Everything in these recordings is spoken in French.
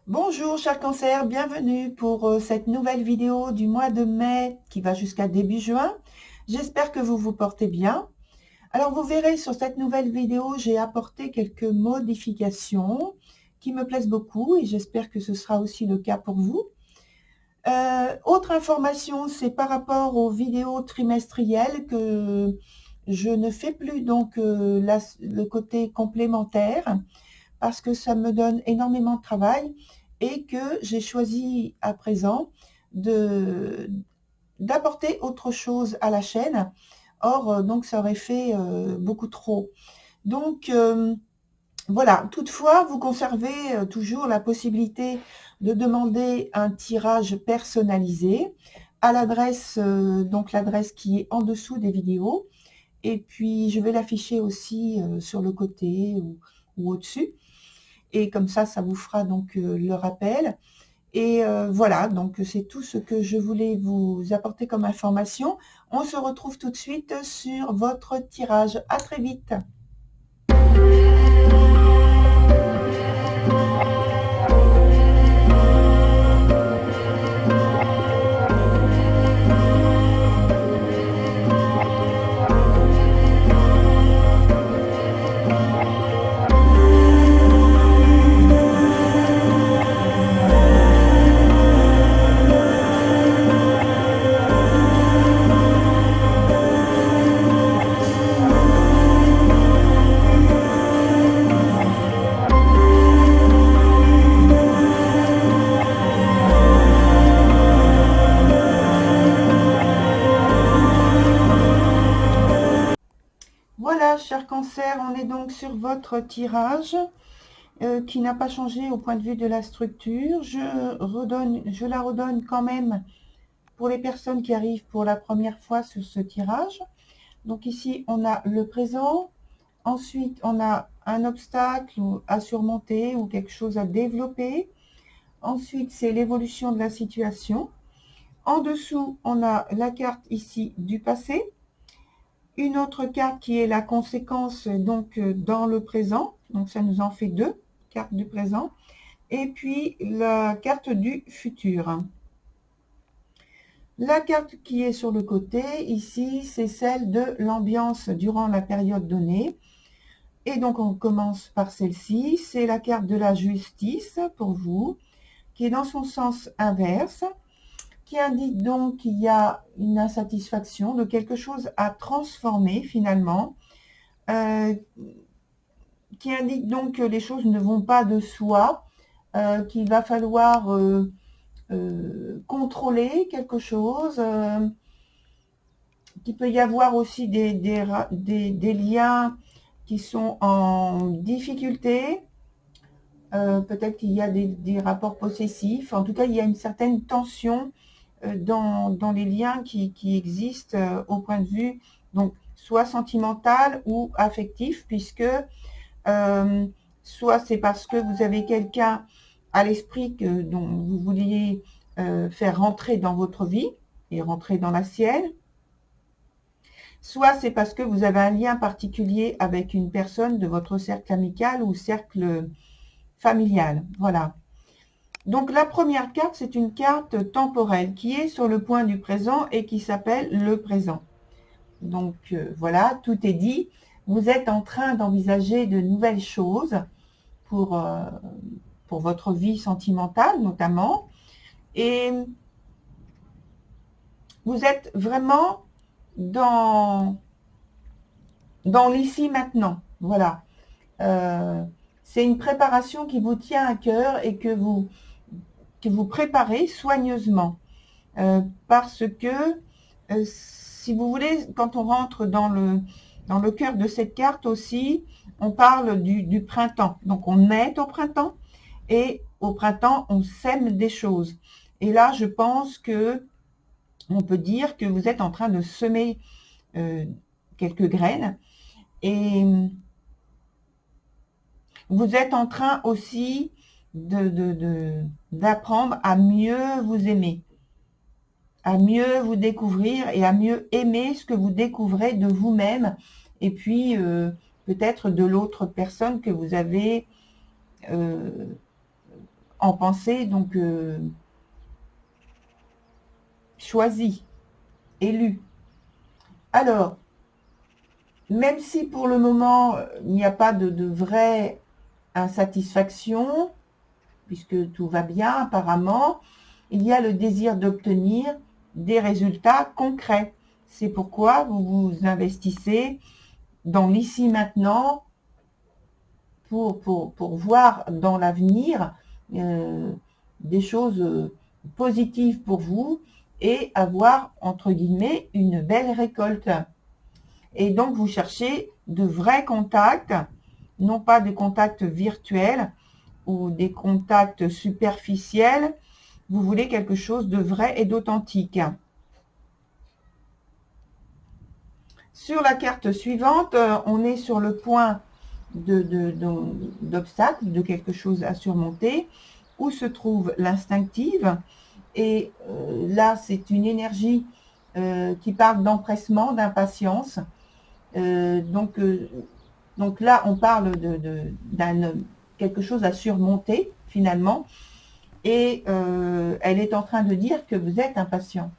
Bonjour cher Cancer, bienvenue pour cette nouvelle vidéo du mois de mai qui va jusqu'à début juin. J'espère que vous vous portez bien. Alors vous verrez sur cette nouvelle vidéo, j'ai apporté quelques modifications qui me plaisent beaucoup et j'espère que ce sera aussi le cas pour vous. Autre information, c'est par rapport aux vidéos trimestrielles que je ne fais plus donc le côté complémentaire parce que ça me donne énormément de travail et que j'ai choisi à présent d'apporter autre chose à la chaîne. Or, donc ça aurait fait beaucoup trop. Donc, voilà. Toutefois, vous conservez toujours la possibilité de demander un tirage personnalisé à l'adresse, donc l'adresse qui est en dessous des vidéos. Et puis, je vais l'afficher aussi sur le côté ou au-dessus. Et comme ça vous fera donc le rappel. Et voilà, donc c'est tout ce que je voulais vous apporter comme information. On se retrouve tout de suite sur votre tirage. À très vite. Voilà, cher Cancer, on est donc sur votre tirage qui n'a pas changé au point de vue de la structure. Je la redonne quand même pour les personnes qui arrivent pour la première fois sur ce tirage. Donc ici, on a le présent. Ensuite, on a un obstacle à surmonter ou quelque chose à développer. Ensuite, c'est l'évolution de la situation. En dessous, on a la carte ici du passé. Une autre carte qui est la conséquence donc dans le présent. Donc ça nous en fait deux cartes du présent. Et puis la carte du futur. La carte qui est sur le côté ici, c'est celle de l'ambiance durant la période donnée. Et donc on commence par celle-ci. C'est la carte de la justice pour vous, qui est dans son sens inverse, qui indique donc qu'il y a une insatisfaction de quelque chose à transformer finalement, qui indique donc que les choses ne vont pas de soi, qu'il va falloir contrôler quelque chose, qu'il peut y avoir aussi des liens qui sont en difficulté, peut-être qu'il y a des rapports possessifs, en tout cas il y a une certaine tension dans les liens qui existent au point de vue donc soit sentimental ou affectif, puisque soit c'est parce que vous avez quelqu'un à l'esprit dont vous vouliez faire rentrer dans votre vie et rentrer dans la sienne, soit c'est parce que vous avez un lien particulier avec une personne de votre cercle amical ou cercle familial. Voilà. Donc la première carte, c'est une carte temporelle qui est sur le point du présent et qui s'appelle le présent. Donc voilà, tout est dit. Vous êtes en train d'envisager de nouvelles choses pour votre vie sentimentale notamment. Et vous êtes vraiment dans l'ici maintenant. Voilà. C'est une préparation qui vous tient à cœur et que vous préparez soigneusement. Parce que, si vous voulez, quand on rentre dans le cœur de cette carte aussi, on parle du printemps. Donc on est au printemps et au printemps, on sème des choses. Et là, je pense que on peut dire que vous êtes en train de semer quelques graines et vous êtes en train aussi d'apprendre à mieux vous aimer, à mieux vous découvrir et à mieux aimer ce que vous découvrez de vous-même et puis peut-être de l'autre personne que vous avez en pensée, donc choisi, élu. Alors, même si pour le moment, il n'y a pas de vraie insatisfaction, puisque tout va bien apparemment, il y a le désir d'obtenir des résultats concrets. C'est pourquoi vous vous investissez dans l'ici maintenant pour voir dans l'avenir des choses positives pour vous et avoir, entre guillemets, une belle récolte. Et donc, vous cherchez de vrais contacts, non pas des contacts virtuels ou des contacts superficiels. Vous voulez quelque chose de vrai et d'authentique. Sur la carte suivante, on est sur le point d'obstacle, de quelque chose à surmonter, où se trouve l'instinctive. Et là, c'est une énergie qui parle d'empressement, d'impatience. Donc là, on parle d'un quelque chose à surmonter, finalement. Et elle est en train de dire que vous êtes impatient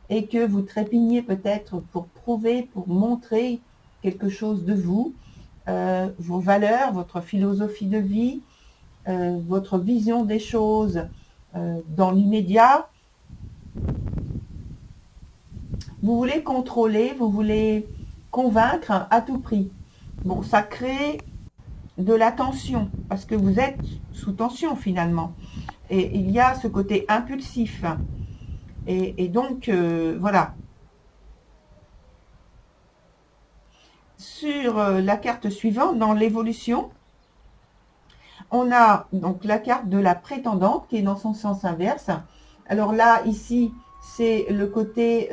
et que vous trépignez peut-être pour prouver, pour montrer quelque chose de vous, vos valeurs, votre philosophie de vie, votre vision des choses dans l'immédiat. Vous voulez contrôler, vous voulez convaincre à tout prix. Bon, ça crée de la tension, parce que vous êtes sous tension finalement. Et il y a ce côté impulsif. Et donc, voilà. Sur la carte suivante, dans l'évolution, on a donc la carte de la prétendante qui est dans son sens inverse. Alors là, ici, c'est le côté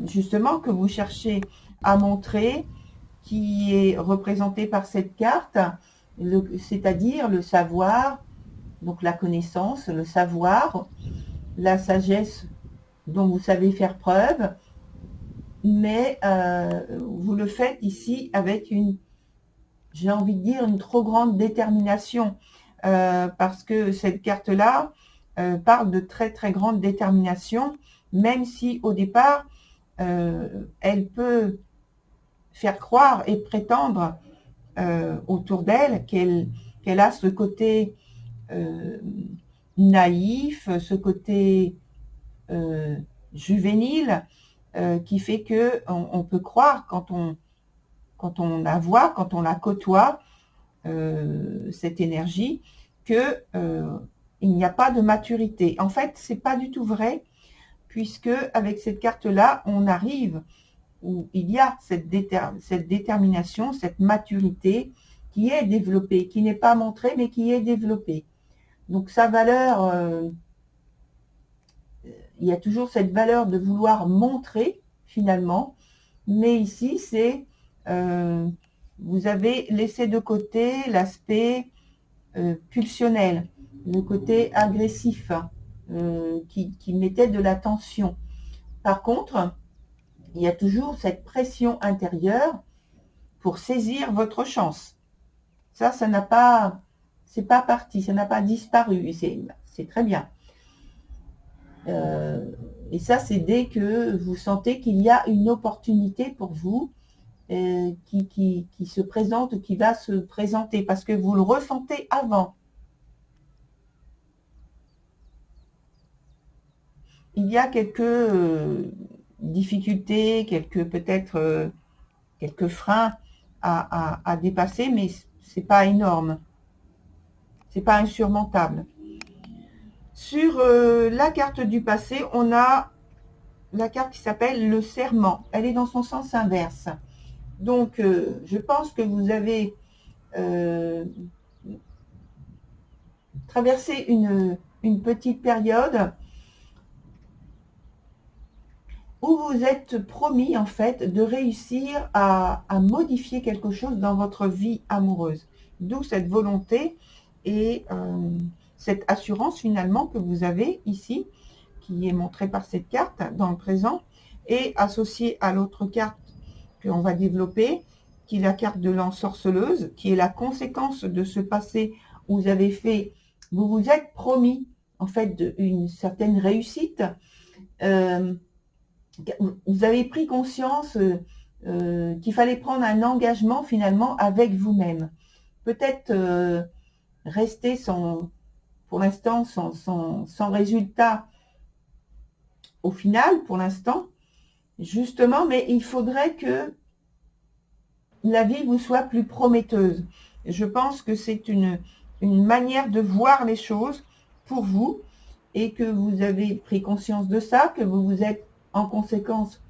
justement que vous cherchez à montrer, qui est représenté par cette carte, c'est-à-dire le savoir, donc la connaissance, le savoir, la sagesse dont vous savez faire preuve, mais vous le faites ici avec une, j'ai envie de dire, une trop grande détermination, parce que cette carte-là parle de très très grande détermination, même si au départ, elle peut faire croire et prétendre autour d'elle qu'elle a ce côté naïf, ce côté juvénile, qui fait que on peut croire quand on la voit, quand on la côtoie, cette énergie, que il n'y a pas de maturité. En fait, c'est pas du tout vrai, puisque avec cette carte-là, on arrive où il y a cette détermination, cette maturité qui est développée, qui n'est pas montrée, mais qui est développée. Donc sa valeur, il y a toujours cette valeur de vouloir montrer finalement, mais ici c'est vous avez laissé de côté l'aspect pulsionnel, le côté agressif qui mettait de la tension. Par contre, il y a toujours cette pression intérieure pour saisir votre chance. Ça n'a pas, c'est pas parti, ça n'a pas disparu, et c'est très bien. Et ça, c'est dès que vous sentez qu'il y a une opportunité pour vous qui se présente, qui va se présenter, parce que vous le ressentez avant. Il y a quelques difficultés, peut-être quelques freins à dépasser, mais c'est pas énorme. C'est pas insurmontable. Sur la carte du passé, on a la carte qui s'appelle le serment. Elle est dans son sens inverse. Donc, je pense que vous avez traversé une petite période où vous êtes promis en fait de réussir à modifier quelque chose dans votre vie amoureuse. D'où cette volonté et cette assurance finalement que vous avez ici, qui est montrée par cette carte dans le présent, et associée à l'autre carte qu'on va développer, qui est la carte de l'ensorceleuse, qui est la conséquence de ce passé où vous avez fait vous vous êtes promis en fait une certaine réussite. Vous avez pris conscience qu'il fallait prendre un engagement finalement avec vous-même. Peut-être rester pour l'instant sans résultat au final, pour l'instant, justement, mais il faudrait que la vie vous soit plus prometteuse. Je pense que c'est une manière de voir les choses pour vous et que vous avez pris conscience de ça, que vous vous êtes en conséquence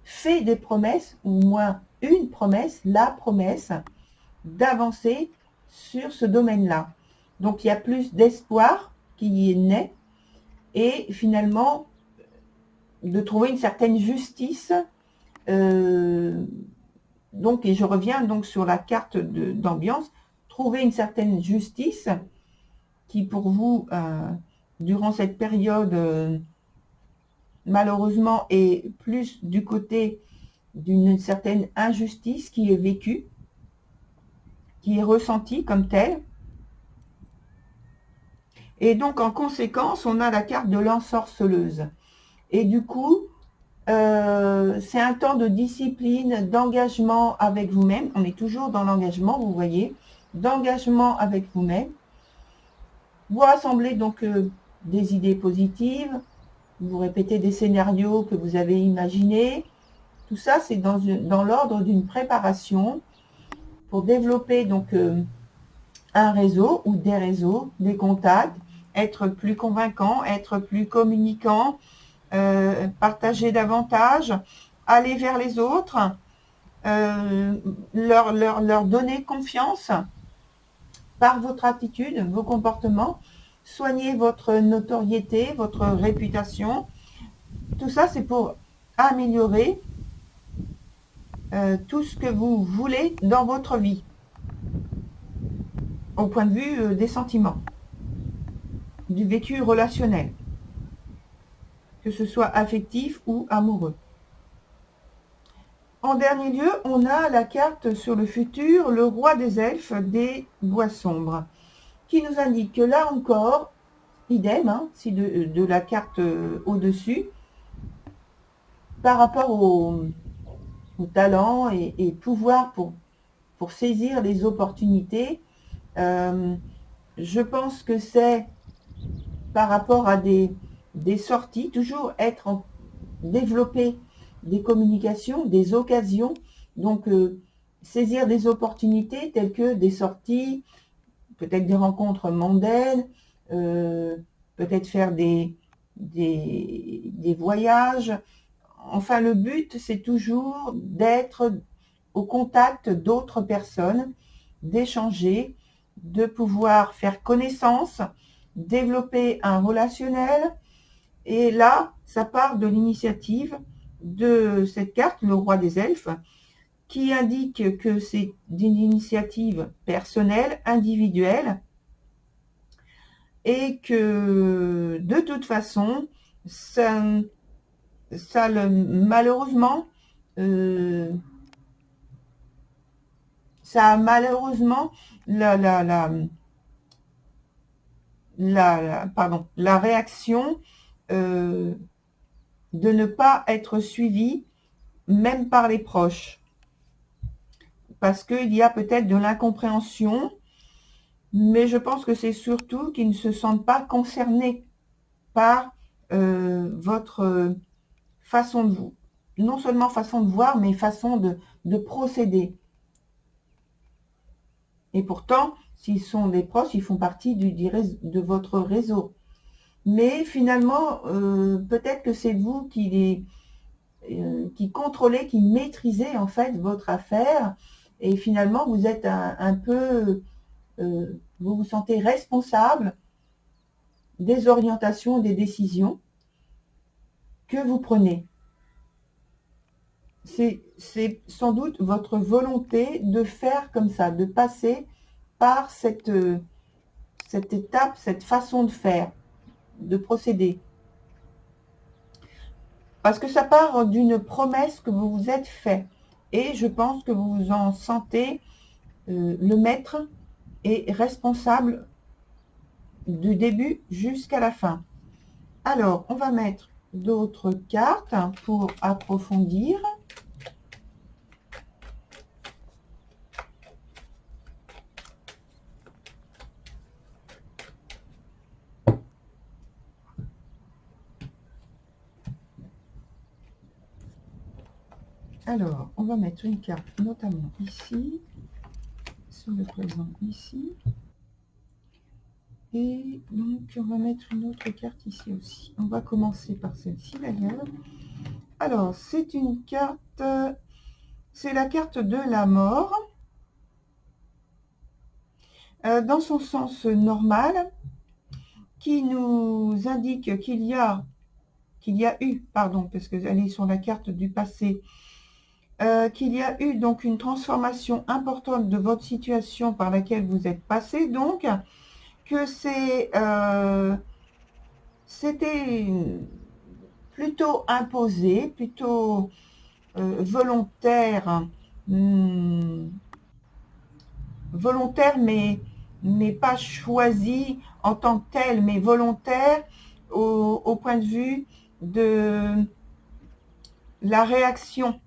fait des promesses, ou au moins une promesse, la promesse d'avancer sur ce domaine-là. Donc il y a plus d'espoir qui est né et finalement de trouver une certaine justice. Donc, et je reviens donc sur la carte d'ambiance, trouver une certaine justice qui pour vous, durant cette période, malheureusement, est plus du côté d'une certaine injustice qui est vécue, qui est ressentie comme telle. Et donc, en conséquence, on a la carte de l'ensorceleuse. Et du coup, c'est un temps de discipline, d'engagement avec vous-même. On est toujours dans l'engagement, vous voyez, d'engagement avec vous-même. Vous rassemblez donc des idées positives, vous répétez des scénarios que vous avez imaginés. Tout ça, c'est dans l'ordre d'une préparation pour développer donc un réseau ou des réseaux, des contacts, être plus convaincant, être plus communicant, partager davantage, aller vers les autres, leur donner confiance par votre attitude, vos comportements, soigner votre notoriété, votre réputation. Tout ça, c'est pour améliorer tout ce que vous voulez dans votre vie, au point de vue des sentiments, du vécu relationnel, que ce soit affectif ou amoureux. En dernier lieu, on a la carte sur le futur, le roi des elfes des bois sombres, qui nous indique que là encore, idem, hein, si de la carte au-dessus, par rapport au talent et pouvoir pour saisir les opportunités, je pense que c'est par rapport à des sorties, toujours développer des communications, des occasions, donc saisir des opportunités telles que des sorties, peut-être des rencontres mondaines, peut-être faire des voyages. Enfin, le but, c'est toujours d'être au contact d'autres personnes, d'échanger, de pouvoir faire connaissance, développer un relationnel. Et là, ça part de l'initiative de cette carte, le roi des elfes, qui indique que c'est une initiative personnelle, individuelle, et que de toute façon, malheureusement, ça a malheureusement la réaction de ne pas être suivi même par les proches, parce qu'il y a peut-être de l'incompréhension, mais je pense que c'est surtout qu'ils ne se sentent pas concernés par votre façon de vous, non seulement façon de voir, mais façon de procéder. Et pourtant, s'ils sont des proches, ils font partie de votre réseau. Mais finalement, peut-être que c'est vous qui contrôlez, qui maîtrisez en fait votre affaire. Et finalement, vous êtes un peu, vous vous sentez responsable des orientations, des décisions que vous prenez. C'est sans doute votre volonté de faire comme ça, de passer par cette étape, cette façon de faire, de procéder. Parce que ça part d'une promesse que vous vous êtes fait. Et je pense que vous vous en sentez le maître et responsable du début jusqu'à la fin. Alors, on va mettre d'autres cartes pour approfondir. Alors, on va mettre une carte notamment ici, sur le présent ici. Et donc, on va mettre une autre carte ici aussi. On va commencer par celle-ci d'ailleurs. Alors, c'est une carte, c'est la carte de la mort. Dans son sens normal, qui nous indique qu'il y a eu, pardon, parce qu'elle est sur la carte du passé, qu'il y a eu donc une transformation importante de votre situation par laquelle vous êtes passé, donc que c'était plutôt imposé, plutôt volontaire, volontaire mais pas choisi en tant que tel, mais volontaire au point de vue de la réaction.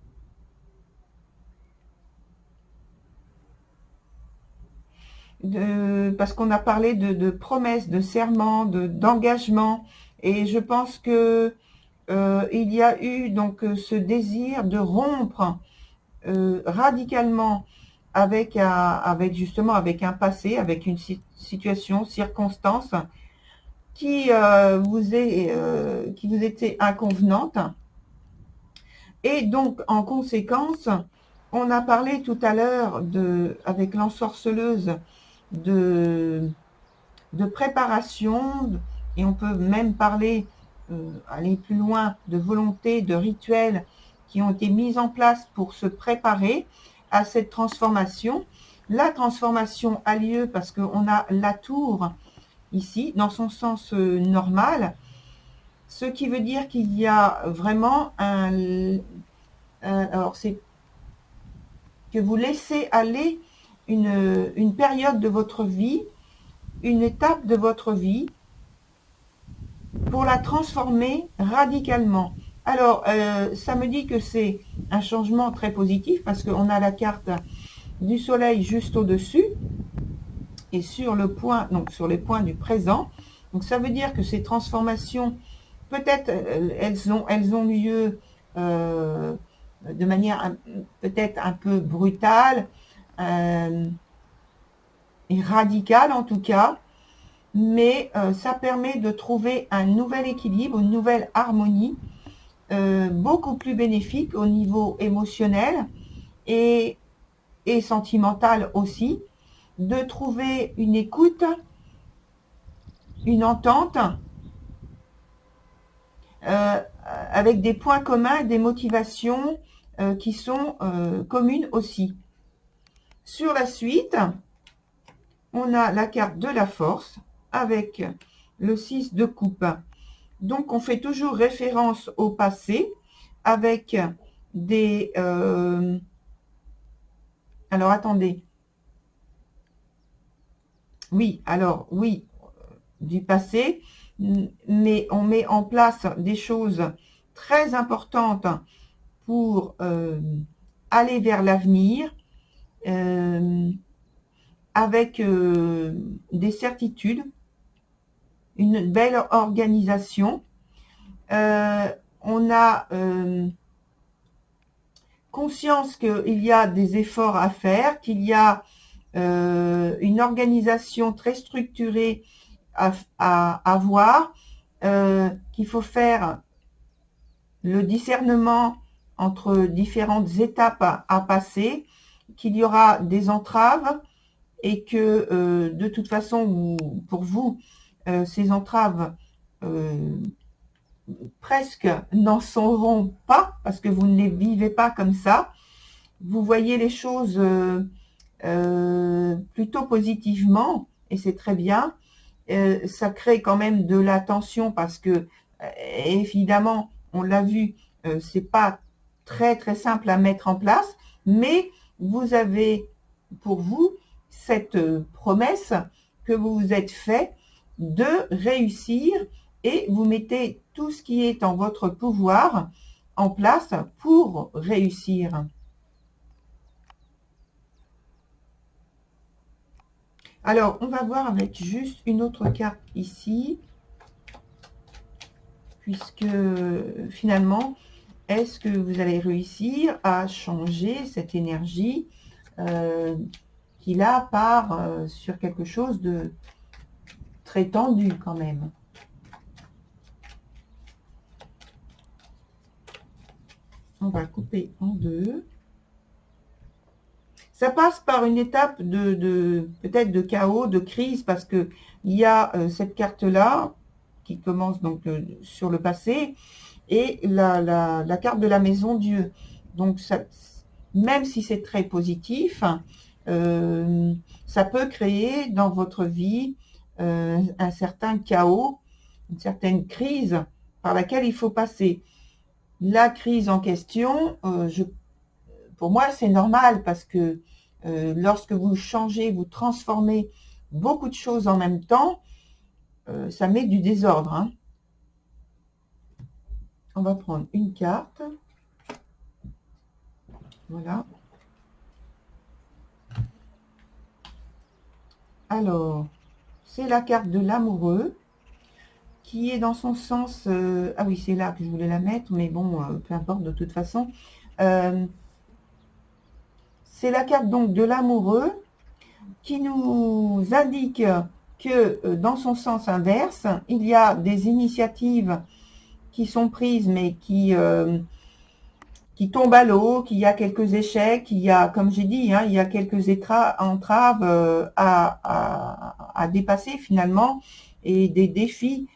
Parce qu'on a parlé de promesses, de serments, d'engagement, et je pense que il y a eu donc ce désir de rompre radicalement avec justement avec un passé, avec une situation, circonstance qui vous était inconvenante. Et donc, en conséquence, on a parlé tout à l'heure avec l'ensorceleuse de préparation, et on peut même parler, aller plus loin, de volonté, de rituels qui ont été mis en place pour se préparer à cette transformation. La transformation a lieu parce qu'on a la tour ici, dans son sens normal, ce qui veut dire qu'il y a vraiment alors c'est que vous laissez aller une période de votre vie, une étape de votre vie, pour la transformer radicalement. Alors, ça me dit que c'est un changement très positif parce qu'on a la carte du soleil juste au-dessus et sur le point, donc sur les points du présent. Donc, ça veut dire que ces transformations, peut-être, elles ont lieu de manière peut-être un peu brutale et radicale en tout cas, mais ça permet de trouver un nouvel équilibre, une nouvelle harmonie, beaucoup plus bénéfique au niveau émotionnel et sentimental aussi, de trouver une écoute, une entente, avec des points communs, des motivations qui sont communes aussi. Sur la suite, on a la carte de la force avec le 6 de coupe. Donc, on fait toujours référence au passé avec des... alors, attendez. Oui, alors, oui, du passé, mais on met en place des choses très importantes pour aller vers l'avenir avec des certitudes, une belle organisation. On a conscience qu'il y a des efforts à faire, qu'il y a une organisation très structurée à avoir, qu'il faut faire le discernement entre différentes étapes à passer, qu'il y aura des entraves et que de toute façon, pour vous, ces entraves presque n'en seront pas parce que vous ne les vivez pas comme ça. Vous voyez les choses plutôt positivement et c'est très bien. Ça crée quand même de la tension parce que évidemment, on l'a vu, c'est pas très très simple à mettre en place, mais vous avez pour vous cette promesse que vous vous êtes fait de réussir et vous mettez tout ce qui est en votre pouvoir en place pour réussir. Alors, on va voir avec juste une autre carte ici, puisque finalement, est-ce que vous allez réussir à changer cette énergie qui là part sur quelque chose de très tendu quand même. On va couper en deux. Ça passe par une étape de peut-être de chaos, de crise, parce que il y a cette carte-là qui commence donc sur le passé et la carte de la maison Dieu. Donc, ça, même si c'est très positif, ça peut créer dans votre vie un certain chaos, une certaine crise par laquelle il faut passer. La crise en question, pour moi, c'est normal parce que lorsque vous changez, vous transformez beaucoup de choses en même temps, ça met du désordre. Hein. On va prendre une carte. Voilà. Alors, c'est la carte de l'amoureux qui est dans son sens... ah oui, c'est là que je voulais la mettre, mais bon, peu importe de toute façon. C'est la carte donc de l'amoureux qui nous indique que dans son sens inverse, il y a des initiatives qui sont prises mais qui tombent à l'eau, qu'il y a quelques échecs, il y a, comme j'ai dit, hein, il y a quelques entraves à dépasser finalement et des défis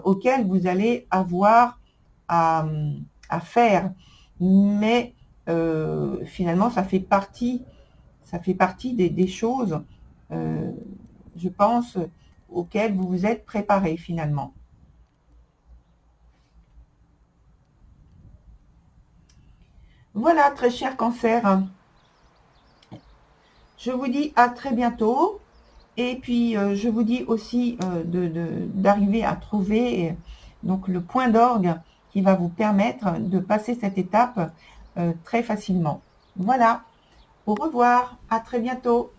auxquels vous allez avoir à faire. Mais finalement, ça fait partie des choses, je pense, auxquelles vous vous êtes préparé finalement. Voilà, très cher Cancer. Je vous dis à très bientôt. Et puis, je vous dis aussi d'arriver à trouver donc le point d'orgue qui va vous permettre de passer cette étape très facilement. Voilà. Au revoir. À très bientôt.